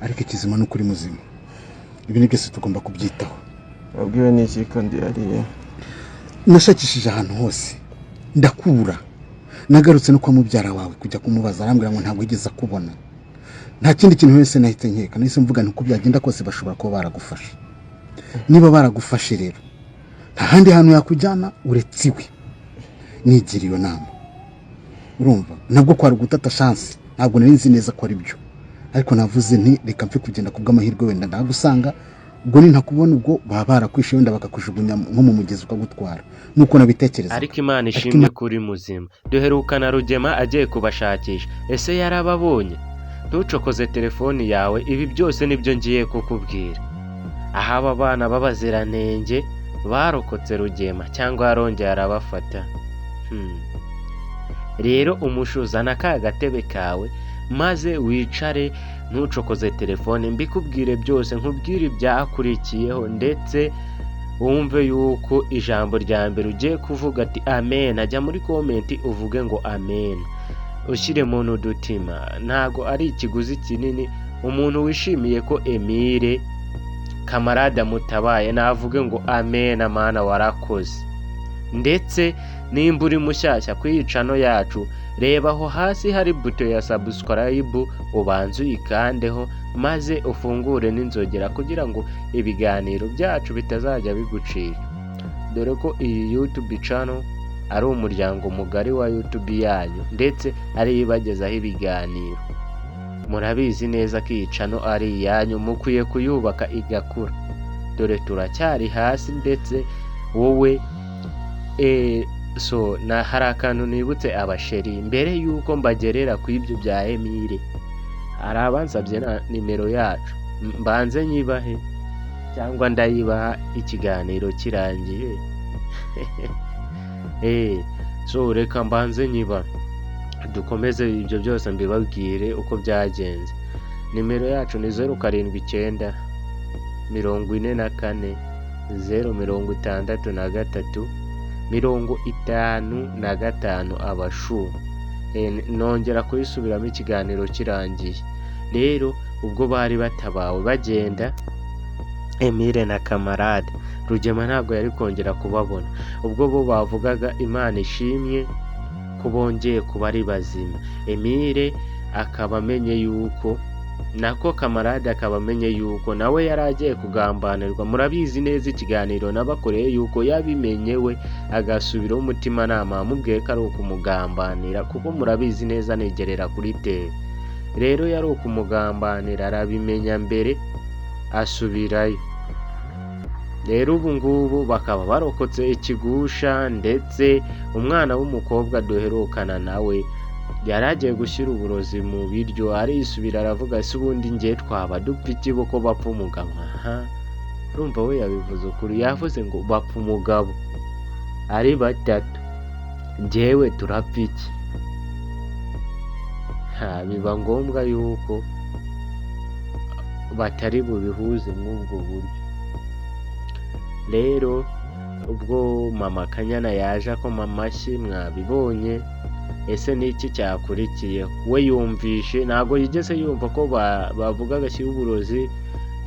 ariko ikizima no kuri muzima. Ibi ni byose tugomba kubyitaho. Wabwiwe n'iki kandi ariye? Nashakishije ahantu hose ndakubura, nagarutse no kwa mubyara wawe kujya kumubaza, arambwira ngo ntabwo yigeze akubona. Nta kindi kintu wese nahite nkeka, nahise mvuga nti uko byagenda kose bashobora kuba baragufasha. Niba baragufashe rero nta handi hantu yakujyana uretse iwe. Nigira iyo nama, urumva nabwo kwari gutata chance, ntabwo nari nzi neza ko ari byo, ariko navuze nti reka mfe kugenda kubw'amahirwe wenda ndagusanga, ubwo ni ntakubona ubwo baba barakwishe wenda bakakujugunya nko mu mugezi ukagutwara, nuko nabitekereza. Ariko Imana ishimwe kuri muzima. Duherukana Rugema agiye kubashakisha, ese yarababonye? Ntucokoze telefoni yawe, ibi byose nibyo ngiye kukubwira. Aha aba bana b'abaziranenge barokotse Rugema cyangwa yarongeye arabafata. Rero umushuzana ka gatebe kawe maze wicare, ntucokoze telefone, mbikubwire byose, nkubwire ibyakurikiyeho, ndetse wumve yuko ijambo rya mbere ugiye kuvuga ati amen, ajya muri komenti uvuge ngo amen, ushyiremo n'udutima. Ntago ari ikiguzi kinini. Umuntu wishimiye ko Emile kamarade mutabaye navuge ngo amen, amana warakoze. Ndetse nimba uri mushyashya kwiyicano yacu, reba aho hasi hari buto ya subscribe, ubanze uyikandeho maze ufungure n'inzogera kugira ngo ibiganiro byacu bitazajya bigucira, dore ko iyi YouTube channel ari umuryango mugari wa YouTube yanyu, ndetse ari ibagezaho ibiganiro. Murabizi neza ko iyi channel ari iyanyu, mukwiye kuyubaka igakura, dore turacyari hasi. Ndetse wowe na hari akantu nibutse abasheri mbere yuko mbagerera ku ibyo bya Emile. Hari abansabye na nimero yacu, mbanze nyibahe cyangwa ndayibaha ikiganiro kirangiye? Reka mbanze nyiba, dukomeze ibyo byose mbibabwire uko byagenze. Nimero yacu ni 079 44 063 55 abashu. Nongera kuyisubiramo ikiganiro kirangiye. Rero ubwo bari batabawe bagenda, Emile na kamarade, Rugema ntabwo yari kongera kubabona. Ubwo bo bavugaga Imana ishimye ko bongeye kuba ari bazima. Emile akaba amenye yuko, nako kamarade akaba amenye yuko nawe yari agiye kugambanirwa. Murabizi neza ikiganiro nabakoreye yuko yabimenye we agasubiraho umutima nama, amubwiye ko ari ukumugambanira, kuko murabizi neza negerera kuri tele. Rero yari ukumugambanira, arabimenya mbere asubirayo. Rero ubu ngubu bakaba barokotse ikigusha, ndetse umwana w'umukobwa duherukana nawe yaragiye gushyira uburozi mu biryo, arisubira aravuga ese ubundi ngiye twaba dupfa iki bo ko bapfa umugabo? Urumva we yabivuze ukuri, yavuze ngo bapfa umugabo ari batatu, njyewe turapfa iki? Biba ngombwa yuko batari bubihuze mw'ubwo buryo. Rero ubwo mama Kanyana yaje akoma amashyi, mwabibonye. Ese niki cyakurikiye? We yumvishe, ntabwo yigeze yumva ko bavuga agashyira uburozi.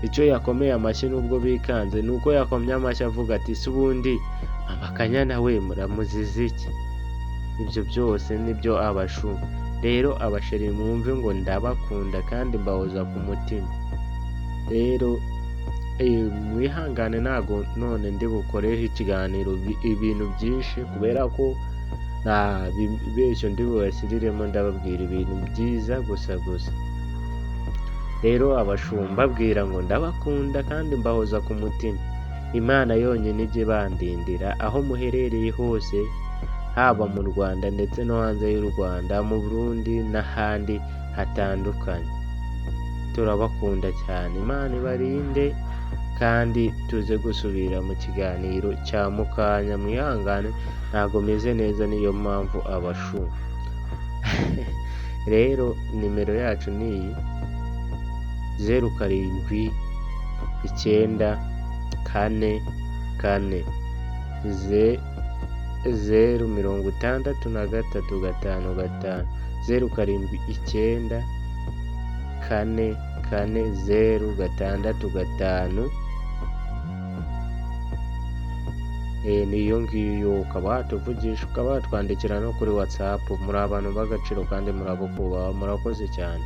Icyo yakomeye amashyi nubwo bikanze, nuko yakomye amashyi avuga ati se ubundi mama Kanyana we muramuziza iki? Ibyo byose nibyo abashu. Rero abasheri mwumve ngo ndabakunda kandi mbahoza ku mutima. Rero mwihangane, ntago none ndi bukoreho ikiganiro ibintu byinshi, kubera ko nta bibeshyo ndi bubashyiriremo, ndababwira ibintu byiza gusa. Rero abashumba mbabwira ngo ndabakunda kandi mbahoza ku mutima. Imana yonyine ijye bandindira aho muherereye hose, haba mu Rwanda ndetse no hanze y'u Rwanda, mu Burundi n'ahandi hatandukanye. Turabakunda cyane, Imana ibarinde, kandi tuze gusubira mu kiganiro cya mukanya. Mwihangane, ntago meze neza, niyo mpamvu abashu. Rero nimero yacu ni iyi 07 9 4 4 063 5 5 07 9 4 84065 niyo ngiyo, ukaba watuvugisha, ukaba watwandikira no kuri WhatsApp. Muri abantu b'agaciro kandi muri abo kubaha, murakoze cyane.